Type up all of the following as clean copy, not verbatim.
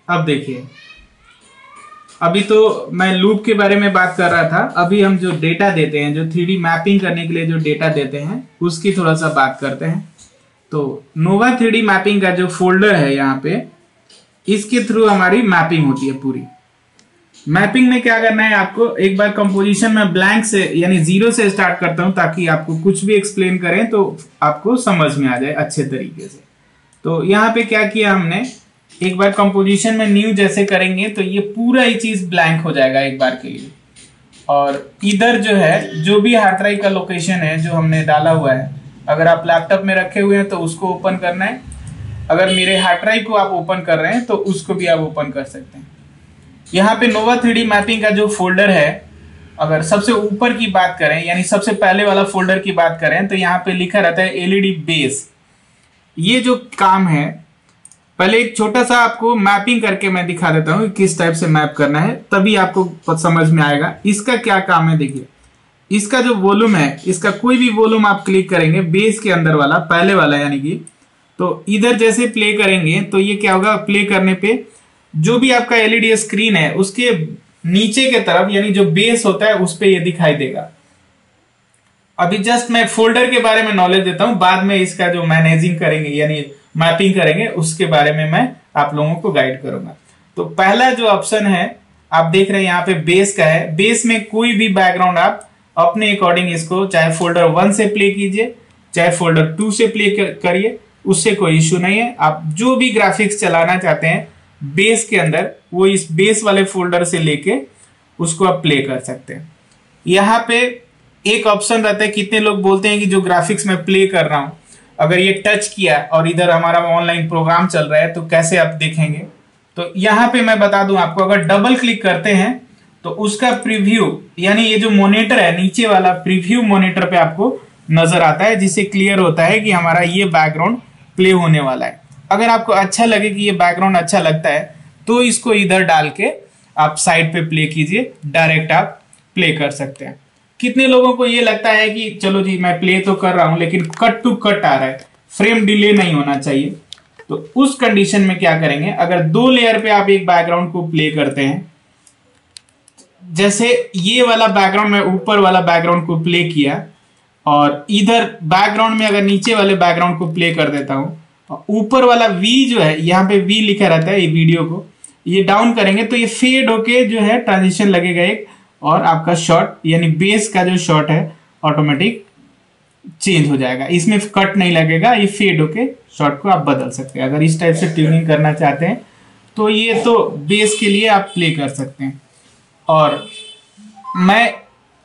अब देखिए, अभी तो मैं लूप के बारे में बात कर रहा था, अभी हम जो डेटा देते हैं, जो 3D मैपिंग करने के लिए जो डेटा देते हैं उसकी थोड़ा सा बात करते हैं। तो नोवा 3D मैपिंग का जो फोल्डर है यहाँ पे, इसके थ्रू हमारी मैपिंग होती है पूरी। मैपिंग में क्या करना है आपको, एक बार कंपोजिशन में ब्लैंक से यानी 0 से स्टार्ट करता हूं ताकि आपको कुछ भी एक्सप्लेन करें तो आपको समझ में आ जाए अच्छे तरीके से। तो यहाँ पे क्या किया हमने, एक बार कंपोजिशन में न्यू जैसे करेंगे तो ये पूरा ही चीज ब्लैंक हो जाएगा एक बार के लिए। और इधर जो है, जो भी हार्ड ड्राइव का लोकेशन है जो हमने डाला हुआ है, अगर आप लैपटॉप में रखे हुए हैं तो उसको ओपन करना है, अगर मेरे हार्ड ड्राइव को आप ओपन कर रहे हैं तो उसको भी आप ओपन कर सकते हैं। यहाँ पे नोवा 3D मैपिंग का जो फोल्डर है, अगर सबसे ऊपर की बात करें यानी सबसे पहले वाला फोल्डर की बात करें तो यहाँ पे लिखा रहता है एलईडी बेस। ये जो काम है, पहले एक छोटा सा आपको मैपिंग करके मैं दिखा देता हूँ किस टाइप से मैप करना है, तभी आपको समझ में आएगा इसका क्या काम है। देखिए, इसका जो वॉल्यूम है, इसका कोई भी वॉल्यूम आप क्लिक करेंगे बेस के अंदर वाला, पहले वाला यानी कि, तो इधर जैसे प्ले करेंगे तो ये क्या होगा, प्ले करने पे जो भी आपका एलईडी स्क्रीन है उसके नीचे के तरफ यानी जो बेस होता है उस पे ये दिखाई देगा। अभी जस्ट मैं फोल्डर के बारे में नॉलेज देता हूं, बाद में इसका जो मैनेजिंग करेंगे यानी मैपिंग करेंगे उसके बारे में मैं आप लोगों को गाइड करूंगा। तो पहला जो ऑप्शन है आप देख रहे हैं यहाँ पे बेस का है। बेस में कोई भी बैकग्राउंड आप अपने अकॉर्डिंग इसको चाहे फोल्डर 1 से प्ले कीजिए चाहे फोल्डर 2 से प्ले करिए, उससे कोई इश्यू नहीं है। आप जो भी ग्राफिक्स चलाना चाहते हैं बेस के अंदर, वो इस बेस वाले फोल्डर से लेके उसको आप प्ले कर सकते हैं। यहाँ पे एक ऑप्शन रहता है, कितने लोग बोलते हैं कि जो ग्राफिक्स में प्ले कर रहा हूं, अगर ये टच किया और इधर हमारा ऑनलाइन प्रोग्राम चल रहा है तो कैसे आप देखेंगे। तो यहाँ पे मैं बता दूं आपको, अगर डबल क्लिक करते हैं तो उसका प्रीव्यू यानी ये जो मॉनिटर है नीचे वाला प्रीव्यू मॉनिटर पे आपको नजर आता है, जिससे क्लियर होता है कि हमारा ये बैकग्राउंड प्ले होने वाला है। अगर आपको अच्छा लगे कि ये बैकग्राउंड अच्छा लगता है तो इसको इधर डाल के आप साइड पे प्ले कीजिए, डायरेक्ट आप प्ले कर सकते हैं। कितने लोगों को ये लगता है कि चलो जी मैं प्ले तो कर रहा हूं लेकिन कट टू कट आ रहा है, फ्रेम डिले नहीं होना चाहिए, तो उस कंडीशन में क्या करेंगे, अगर 2 लेयर पे आप एक बैकग्राउंड को प्ले करते हैं, जैसे ये वाला बैकग्राउंड में ऊपर वाला बैकग्राउंड को प्ले किया और इधर बैकग्राउंड में अगर नीचे वाले बैकग्राउंड को प्ले कर देता हूं, ऊपर वाला V जो है यहाँ पे V लिखा रहता है, ये वीडियो को ये डाउन करेंगे तो ये फेड होके जो है ट्रांजिशन लगेगा एक, और आपका शॉट यानी बेस का जो शॉट है ऑटोमेटिक चेंज हो जाएगा, इसमें कट नहीं लगेगा, ये फेड होके शॉट को आप बदल सकते हैं। अगर इस टाइप से ट्यूनिंग करना चाहते हैं तो ये तो बेस के लिए आप प्ले कर सकते हैं। और मैं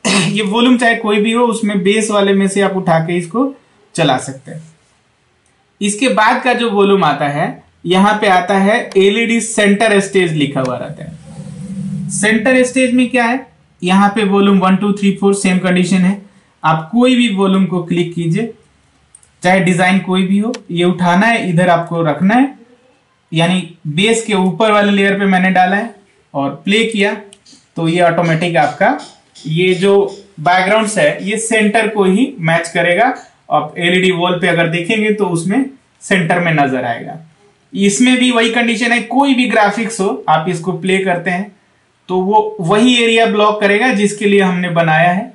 ये वॉल्यूम चाहे कोई भी हो उसमें बेस वाले में से आप उठा के इसको चला सकते हैं। इसके बाद का जो वॉल्यूम आता है, यहां पे आता है एलईडी सेंटर स्टेज लिखा हुआ रहता है। सेंटर स्टेज में क्या है, यहां पे वॉल्यूम 1 2 3 4 सेम कंडीशन है। आप कोई भी वॉल्यूम को क्लिक कीजिए, चाहे डिजाइन कोई भी हो, ये उठाना है इधर आपको रखना है, यानी बेस के ऊपर वाले लेयर पे मैंने डाला है और प्ले किया तो ये ऑटोमेटिक आपका ये जो बैकग्राउंड्स है ये सेंटर को ही मैच करेगा। आप एलईडी वॉल पे अगर देखेंगे तो उसमें सेंटर में नजर आएगा। इसमें भी वही कंडीशन है, कोई भी ग्राफिक्स हो आप इसको प्ले करते हैं तो वो वही एरिया ब्लॉक करेगा जिसके लिए हमने बनाया है।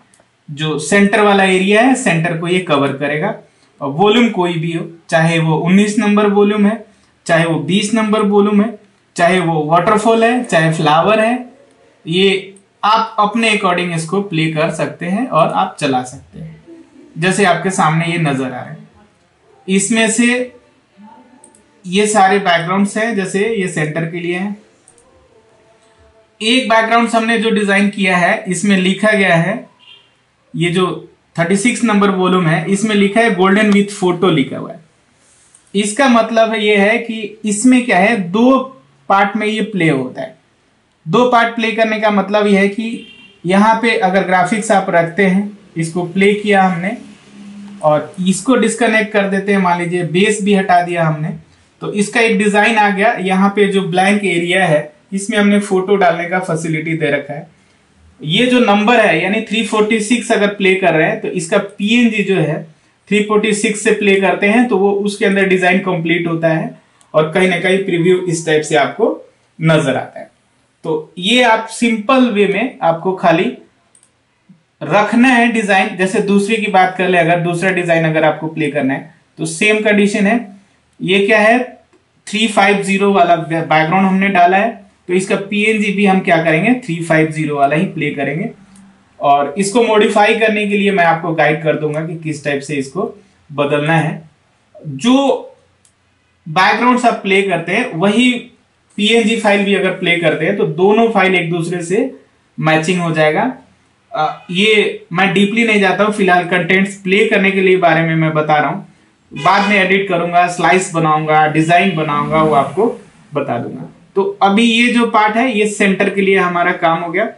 जो सेंटर वाला एरिया है सेंटर को ये कवर करेगा। और वॉल्यूम कोई भी हो, चाहे वो 19 नंबर वॉल्यूम है, चाहे वो 20 नंबर वॉल्यूम है, चाहे वो वाटरफॉल है, चाहे फ्लावर है, ये आप अपने अकॉर्डिंग इसको प्ले कर सकते हैं और आप चला सकते हैं जैसे आपके सामने ये नजर आ रहा है। इसमें से ये सारे बैकग्राउंड्स हैं, जैसे ये सेंटर के लिए है। एक बैकग्राउंड हमने जो डिजाइन किया है इसमें लिखा गया है, ये जो 36 नंबर वॉल्यूम है इसमें लिखा है गोल्डन विथ फोटो लिखा हुआ है। इसका मतलब ये है कि इसमें क्या है, 2 पार्ट में ये प्ले होता है। 2 पार्ट प्ले करने का मतलब यह है कि यहाँ पे अगर ग्राफिक्स आप रखते हैं, इसको प्ले किया हमने और इसको डिस्कनेक्ट कर देते हैं, मान लीजिए बेस भी हटा दिया हमने, तो इसका एक डिजाइन आ गया। यहाँ पे जो ब्लैंक एरिया है इसमें हमने फोटो डालने का फैसिलिटी दे रखा है। ये जो नंबर है यानी 346 अगर प्ले कर रहे हैं तो इसका पीएनजी जो है 346 से प्ले करते हैं तो वो उसके अंदर डिजाइन कंप्लीट होता है और कहीं ना कहीं प्रीव्यू इस टाइप से आपको नजर आता है। तो ये आप सिंपल वे में आपको खाली रखना है डिजाइन। जैसे दूसरे की बात कर ले, अगर दूसरा डिजाइन अगर आपको प्ले करना है तो सेम कंडीशन है। ये क्या है, 350 वाला बैकग्राउंड हमने डाला है, तो इसका पीएनजी भी हम क्या करेंगे 350 वाला ही प्ले करेंगे। और इसको मॉडिफाई करने के लिए मैं आपको गाइड कर दूंगा कि किस टाइप से इसको बदलना है। जो बैकग्राउंड आप प्ले करते हैं वही पीएनजी फाइल भी अगर प्ले करते हैं तो दोनों फाइल एक दूसरे से मैचिंग हो जाएगा। ये मैं डीपली नहीं जाता हूं, फिलहाल कंटेंट्स प्ले करने के लिए बारे में मैं बता रहा हूं। बाद में एडिट करूंगा, स्लाइस बनाऊंगा, डिजाइन बनाऊंगा, वो आपको बता दूंगा। तो अभी ये जो पार्ट है ये सेंटर के लिए हमारा काम हो गया।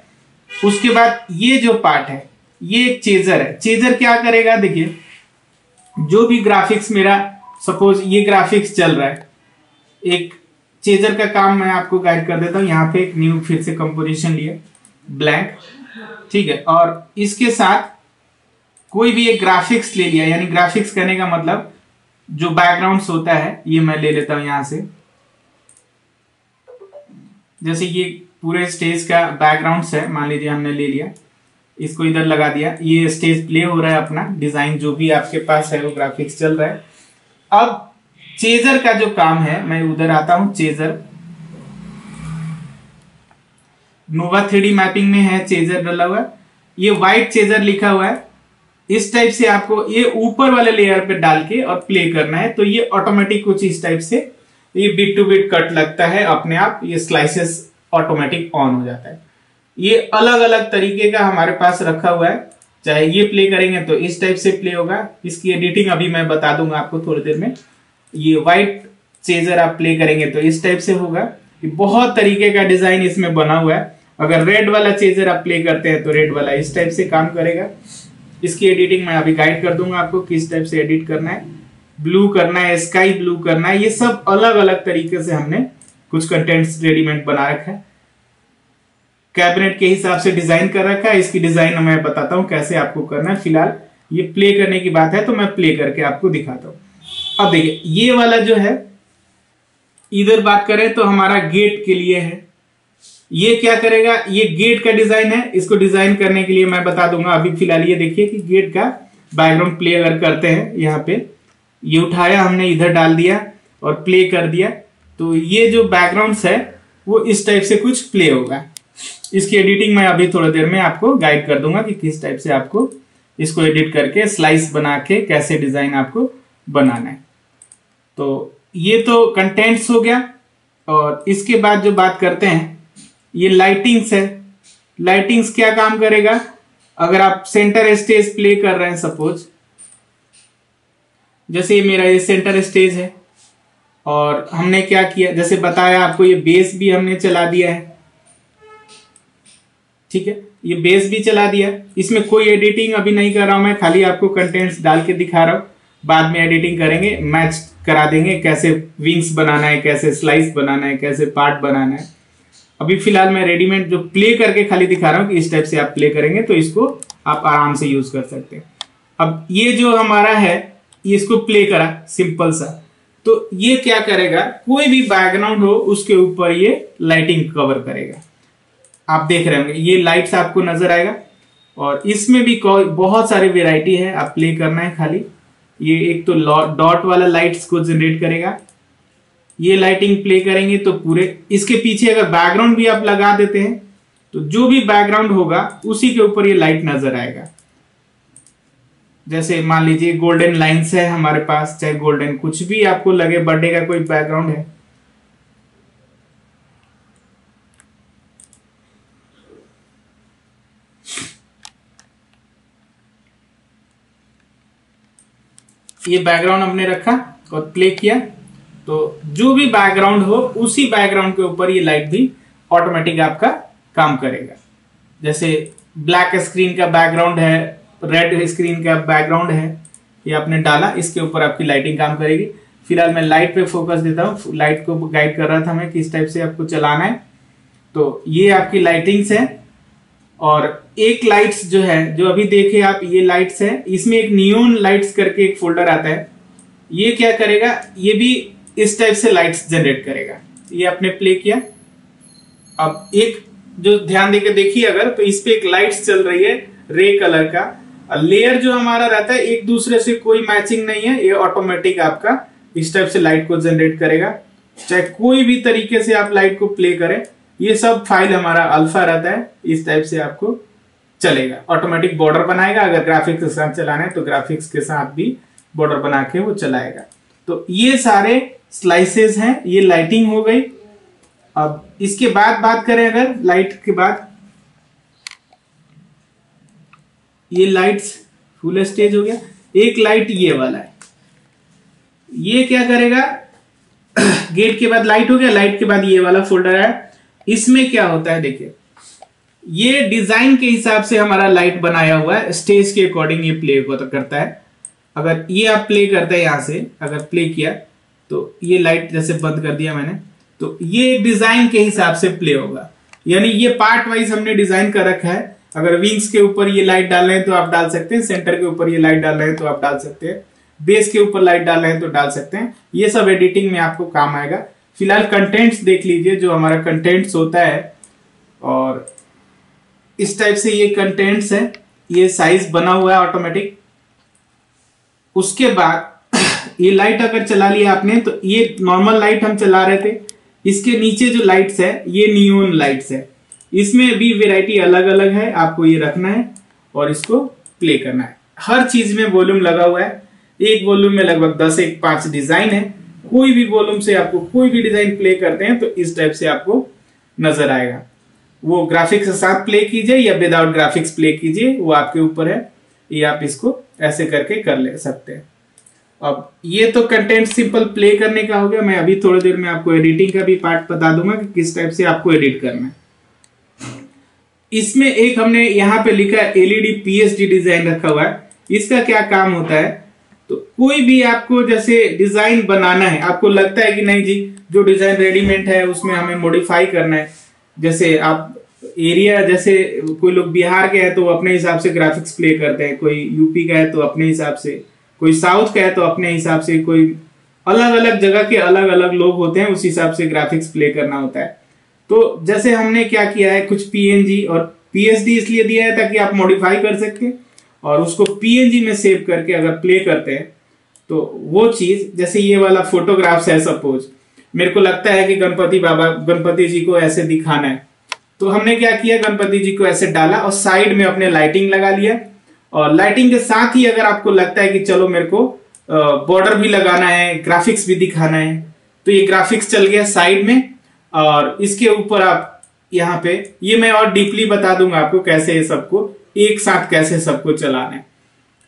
उसके बाद ये जो पार्ट है ये एक चेजर है। चेजर क्या करेगा, देखिए जो भी ग्राफिक्स मेरा, सपोज ये ग्राफिक्स चल रहा है, एक चेजर का काम मैं आपको गाइड कर देता हूं। यहाँ पे एक न्यू फिर से कंपोजिशन लिया, ब्लैंक, ठीक है। और इसके साथ कोई भी एक ग्राफिक्स ले लिया, यानी ग्राफिक्स करने का मतलब जो बैकग्राउंड्स होता है ये मैं ले लेता हूं यहां से। जैसे ये पूरे स्टेज का बैकग्राउंड्स है, मान लीजिए हमने ले लिया, इसको इधर लगा दिया, ये स्टेज प्ले हो रहा है, अपना डिजाइन जो भी आपके पास है वो ग्राफिक्स चल रहा है। अब चेजर का जो काम है, मैं उधर आता हूं, चेजर नोवा 3D मैपिंग में है, चेजर डाला हुआ है, ये व्हाइट चेजर लिखा हुआ है। इस टाइप से आपको ये ऊपर वाले लेयर पे डाल के और प्ले करना है, तो ये ऑटोमेटिक कुछ इस टाइप से ये बिट टू बिट कट लगता है अपने आप, ये स्लाइसेस ऑटोमेटिक ऑन हो जाता है। ये अलग अलग तरीके का हमारे पास रखा हुआ है। चाहे ये प्ले करेंगे तो इस टाइप से प्ले होगा, इसकी एडिटिंग अभी मैं बता दूंगा आपको थोड़ी देर में। ये व्हाइट चेजर आप प्ले करेंगे तो इस टाइप से होगा। बहुत तरीके का डिजाइन इसमें बना हुआ है। अगर रेड वाला चेजर आप प्ले करते हैं तो रेड वाला इस टाइप से काम करेगा। इसकी एडिटिंग मैं अभी गाइड कर दूंगा आपको किस टाइप से एडिट करना है। ब्लू करना है, स्काई ब्लू करना है, ये सब अलग अलग तरीके से हमने कुछ कंटेंट्स रेडीमेड बना रखा है, कैबिनेट के हिसाब से डिजाइन कर रखा है। इसकी डिजाइन मैं बताता हूं कैसे आपको करना है। फिलहाल ये प्ले करने की बात है तो मैं प्ले करके आपको दिखाता हूं। अब देखिए ये वाला जो है, इधर बात करें तो हमारा गेट के लिए है। ये क्या करेगा, ये गेट का डिजाइन है, इसको डिजाइन करने के लिए मैं बता दूंगा। अभी फिलहाल ये देखिए कि गेट का बैकग्राउंड प्ले अगर करते हैं, यहाँ पे ये उठाया हमने, इधर डाल दिया और प्ले कर दिया, तो ये जो बैकग्राउंड्स है वो इस टाइप से कुछ प्ले होगा। इसकी एडिटिंग मैं अभी थोड़ी देर में आपको गाइड कर दूंगा कि किस टाइप से आपको इसको एडिट करके स्लाइस बना के कैसे डिजाइन आपको बनाना है। तो ये तो कंटेंट्स हो गया। और इसके बाद जो बात करते हैं ये लाइटिंग्स है। लाइटिंग्स क्या काम करेगा, अगर आप सेंटर स्टेज प्ले कर रहे हैं, सपोज जैसे मेरा ये सेंटर स्टेज है और हमने क्या किया, जैसे बताया आपको, ये बेस भी हमने चला दिया है, ठीक है, ये बेस भी चला दिया। इसमें कोई एडिटिंग अभी नहीं कर रहा हूं मैं, खाली आपको कंटेंट्स डाल के दिखा रहा हूं। बाद में एडिटिंग करेंगे, मैच करा देंगे, कैसे विंग्स बनाना है, कैसे स्लाइस बनाना है, कैसे पार्ट बनाना है। अभी फिलहाल मैं रेडीमेड जो प्ले करके खाली दिखा रहा हूं कि इस टाइप से आप प्ले करेंगे तो इसको आप आराम से यूज कर सकते हैं। अब ये जो हमारा है, ये इसको प्ले करा सिंपल सा, तो ये क्या करेगा, कोई भी बैकग्राउंड हो उसके ऊपर ये लाइटिंग कवर करेगा। आप देख रहे होंगे ये लाइट्स आपको नजर आएगा। और इसमें भी बहुत सारी वेराइटी है, आप प्ले करना है खाली। ये एक तो डॉट वाला लाइट्स को जनरेट करेगा, ये लाइटिंग प्ले करेंगे तो पूरे इसके पीछे अगर बैकग्राउंड भी आप लगा देते हैं तो जो भी बैकग्राउंड होगा उसी के ऊपर ये लाइट नजर आएगा। जैसे मान लीजिए गोल्डन लाइंस है हमारे पास, चाहे गोल्डन कुछ भी आपको लगे, बर्थडे का कोई बैकग्राउंड है, ये बैकग्राउंड हमने रखा और प्ले किया, तो जो भी बैकग्राउंड हो उसी बैकग्राउंड के ऊपर ये लाइट भी ऑटोमेटिक आपका काम करेगा। जैसे ब्लैक स्क्रीन का बैकग्राउंड है, रेड स्क्रीन का बैकग्राउंड है, ये आपने डाला, इसके ऊपर आपकी लाइटिंग काम करेगी। फिलहाल मैं लाइट पे फोकस देता हूँ, लाइट को गाइड कर रहा था मैं किस टाइप से आपको चलाना है। तो ये आपकी लाइटिंग्स है। और एक लाइट्स जो है, जो अभी देखे आप, ये लाइट्स है, इसमें एक नियोन लाइट्स करके एक फोल्डर आता है। ये क्या करेगा, ये भी इस टाइप से लाइट्स जनरेट करेगा। ये आपने प्ले किया, अब एक जो ध्यान देके देखिए अगर, तो इस पे एक लाइट्स चल रही है रे कलर का। लेयर जो हमारा रहता है एक दूसरे से कोई मैचिंग नहीं है, ये ऑटोमेटिक आपका इस टाइप से लाइट को जनरेट करेगा। चाहे कोई भी तरीके से आप लाइट को प्ले करें, ये सब फाइल हमारा अल्फा रहता है, इस टाइप से आपको चलेगा। ऑटोमेटिक बॉर्डर बनाएगा, अगर ग्राफिक्स के साथ चलाना है तो ग्राफिक्स के साथ भी बॉर्डर बना के वो चलाएगा। तो ये सारे स्लाइसेस हैं, ये लाइटिंग हो गई। अब इसके बाद बात करें अगर लाइट के बाद, ये लाइट्स फुल स्टेज हो गया। एक लाइट ये वाला है, ये क्या करेगा, गेट के बाद लाइट हो गया, लाइट के बाद ये वाला फोल्डर है। इसमें क्या होता है देखिए, ये डिजाइन के हिसाब से हमारा लाइट बनाया हुआ है, स्टेज के अकॉर्डिंग ये प्ले करता है। अगर ये आप प्ले करते हैं, यहां से अगर प्ले किया तो ये लाइट जैसे बंद कर दिया मैंने, तो ये डिजाइन के हिसाब से प्ले होगा। यानी ये पार्ट वाइज हमने डिजाइन कर रखा है। अगर विंग्स के ऊपर ये लाइट डाल रहे हैं तो आप डाल सकते हैं, सेंटर के ऊपर ये लाइट डाल रहे हैं तो आप डाल सकते हैं, बेस के ऊपर लाइट डाल रहे हैं तो डाल सकते हैं। ये सब एडिटिंग में आपको काम आएगा। फिलहाल कंटेंट्स देख लीजिए, जो हमारा कंटेंट्स होता है, और इस टाइप से ये कंटेंट्स है, ये साइज बना हुआ है ऑटोमेटिक। उसके बाद ये लाइट अगर चला लिया आपने, तो ये नॉर्मल लाइट हम चला रहे थे, इसके नीचे जो लाइट्स है ये नियोन लाइट्स है। इसमें भी वैरायटी अलग अलग है, आपको ये रखना है और इसको प्ले करना है। हर चीज में वॉल्यूम लगा हुआ है, एक वॉल्यूम में लगभग 10 एक 5 डिजाइन है। कोई भी वॉल्यूम से आपको कोई भी डिजाइन प्ले करते हैं तो इस टाइप से आपको नजर आएगा। वो ग्राफिक्स के साथ प्ले कीजिए या विदाउट ग्राफिक्स प्ले कीजिए, वो आपके ऊपर है। ये आप इसको ऐसे करके कर ले सकते हैं। अब ये तो कंटेंट सिंपल प्ले करने का हो गया। मैं अभी थोड़ी देर में आपको एडिटिंग का भी पार्ट बता दूंगा कि किस टाइप से आपको एडिट करना है। इसमें एक हमने यहाँ पे लिखा है एलईडी पीएसडी डिजाइन रखा हुआ है। इसका क्या काम होता है, तो कोई भी आपको जैसे डिजाइन बनाना है, आपको लगता है कि नहीं जी जो डिजाइन रेडीमेड है उसमें हमें मॉडिफाई करना है। जैसे आप एरिया, जैसे कोई लोग बिहार के हैं तो अपने हिसाब से ग्राफिक्स प्ले करते हैं, कोई यूपी का है तो अपने हिसाब से, कोई साउथ का है तो अपने हिसाब से, कोई अलग अलग जगह के अलग अलग लोग होते हैं, उस हिसाब से ग्राफिक्स प्ले करना होता है। तो जैसे हमने क्या किया है, कुछ पीएनजी और पीएसडी इसलिए दिया है ताकि आप मॉडिफाई कर सकते, और उसको पीएनजी में सेव करके अगर प्ले करते हैं तो वो चीज, जैसे ये वाला फोटोग्राफ्स है, सपोज मेरे को लगता है कि गणपति जी को ऐसे दिखाना है, तो हमने क्या किया, गणपति जी को ऐसे डाला और साइड में अपने लाइटिंग लगा लिया। और लाइटिंग के साथ ही अगर आपको लगता है कि चलो मेरे को बॉर्डर भी लगाना है, ग्राफिक्स भी दिखाना है, तो ये ग्राफिक्स चल गया साइड में। और इसके ऊपर आप यहाँ पे, ये मैं और डीपली बता दूंगा आपको कैसे ये सबको एक साथ कैसे सबको चलाना है।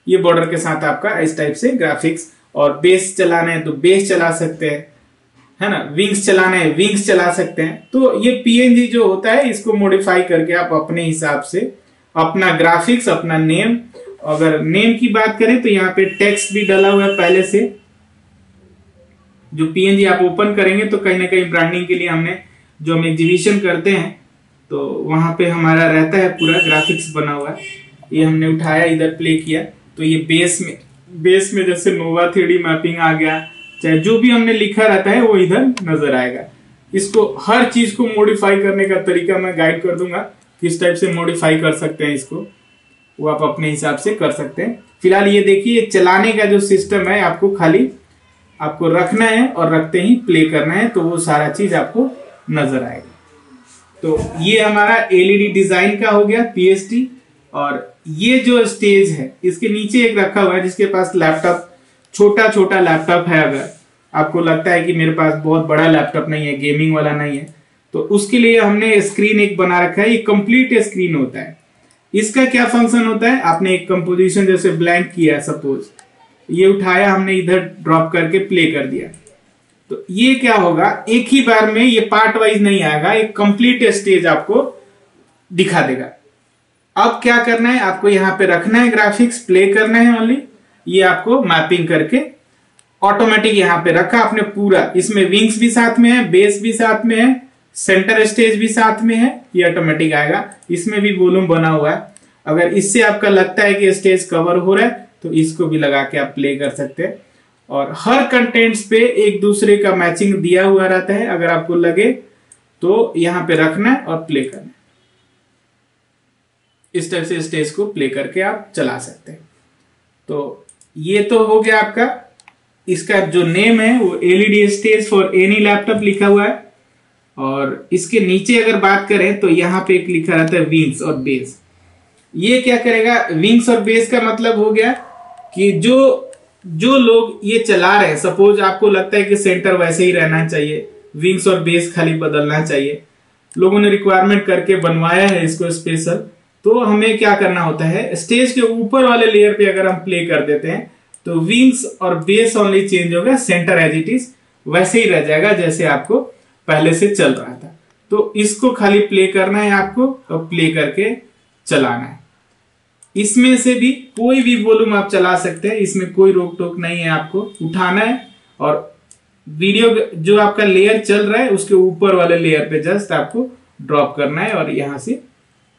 ये बॉर्डर के साथ आपका इस टाइप से ग्राफिक्स, और बेस चलाना है तो बेस चला सकते हैं, है ना, विंग्स चलाना है विंग्स चला सकते हैं। तो ये पीएनजी जो होता है इसको मॉडिफाई करके आप अपने हिसाब से अपना ग्राफिक्स, अपना नेम, अगर नेम की बात करें तो यहाँ पे टेक्स्ट भी डाला हुआ है पहले से। जो पीएनजी आप ओपन करेंगे तो कहीं ना कहीं ब्रांडिंग के लिए हमने, जो हम एग्जीबिशन करते हैं तो वहां पे हमारा रहता है पूरा ग्राफिक्स बना हुआ है। ये हमने उठाया, इधर प्ले किया, तो ये बेस में जैसे नोवा 3D मैपिंग आ गया, चाहे जो भी हमने लिखा रहता है वो इधर नजर आएगा। इसको हर चीज को मॉडिफाई करने का तरीका मैं गाइड कर दूंगा, किस टाइप से मॉडिफाई कर सकते हैं इसको, वो आप अपने हिसाब से कर सकते हैं। फिलहाल ये देखिए, चलाने का जो सिस्टम है आपको खाली आपको रखना है और रखते ही प्ले करना है, तो वो सारा चीज आपको नजर आएगा। तो ये हमारा एलईडी डिजाइन का हो गया पीएसडी। और ये जो स्टेज है इसके नीचे एक रखा हुआ है, जिसके पास लैपटॉप, छोटा लैपटॉप है, अगर आपको लगता है कि मेरे पास बहुत बड़ा लैपटॉप नहीं है, गेमिंग वाला नहीं है, तो उसके लिए हमने स्क्रीन एक बना रखा है। ये कंप्लीट स्क्रीन होता है। इसका क्या फंक्शन होता है, आपने एक कंपोजिशन जैसे ब्लैंक किया, सपोज ये उठाया हमने, इधर ड्रॉप करके प्ले कर दिया, तो ये क्या होगा, एक ही बार में ये पार्ट वाइज नहीं आएगा, एक कंप्लीट स्टेज आपको दिखा देगा। अब क्या करना है, आपको यहाँ पे रखना है ग्राफिक्स, प्ले करना है ओनली। ये आपको मैपिंग करके ऑटोमेटिक यहाँ पे रखा आपने पूरा। इसमें विंग्स भी साथ में है, बेस भी साथ में है, सेंटर स्टेज भी साथ में है, ये ऑटोमेटिक आएगा। इसमें भी वॉल्यूम बना हुआ है। अगर इससे आपका लगता है कि स्टेज कवर हो रहा है तो इसको भी लगा के आप प्ले कर सकते हैं। और हर कंटेंट्स पे एक दूसरे का मैचिंग दिया हुआ रहता है। अगर आपको लगे तो यहाँ पे रखना है और प्ले करना है। इस तरह से स्टेज को प्ले करके आप चला सकते हैं। तो ये तो हो गया आपका, इसका जो नेम है वो LED stage for any laptop लिखा हुआ है। और इसके नीचे अगर बात करें तो यहाँ पे एक लिखा रहता है विंग्स और बेस। ये क्या करेगा, विंग्स और बेस का मतलब हो गया कि जो लोग ये चला रहे हैं, सपोज आपको लगता है कि सेंटर वैसे ही रहना चाहिए, विंग्स और बेस खाली बदलना चाहिए, लोगों ने रिक्वायरमेंट करके बनवाया है इसको स्पेशल, तो हमें क्या करना होता है, स्टेज के ऊपर वाले लेयर पे अगर हम प्ले कर देते हैं तो विंग्स और बेस ओनली चेंज होगा, सेंटर एज इट इज वैसे ही रह जाएगा जैसे आपको पहले से चल रहा था। तो इसको खाली प्ले करना है आपको और प्ले करके चलाना है। इसमें से भी कोई भी वॉल्यूम आप चला सकते हैं, इसमें कोई रोक टोक नहीं है, आपको उठाना है और वीडियो जो आपका लेयर चल रहा है उसके ऊपर वाले लेयर पे जस्ट आपको ड्रॉप करना है और यहां से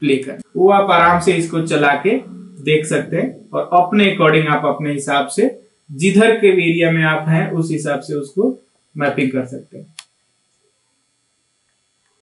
प्ले करना है। वो आप आराम से इसको चला के देख सकते हैं और अपने अकॉर्डिंग आप अपने हिसाब से जिधर के एरिया में आप हैं उस हिसाब से उसको मैपिंग कर सकते हैं।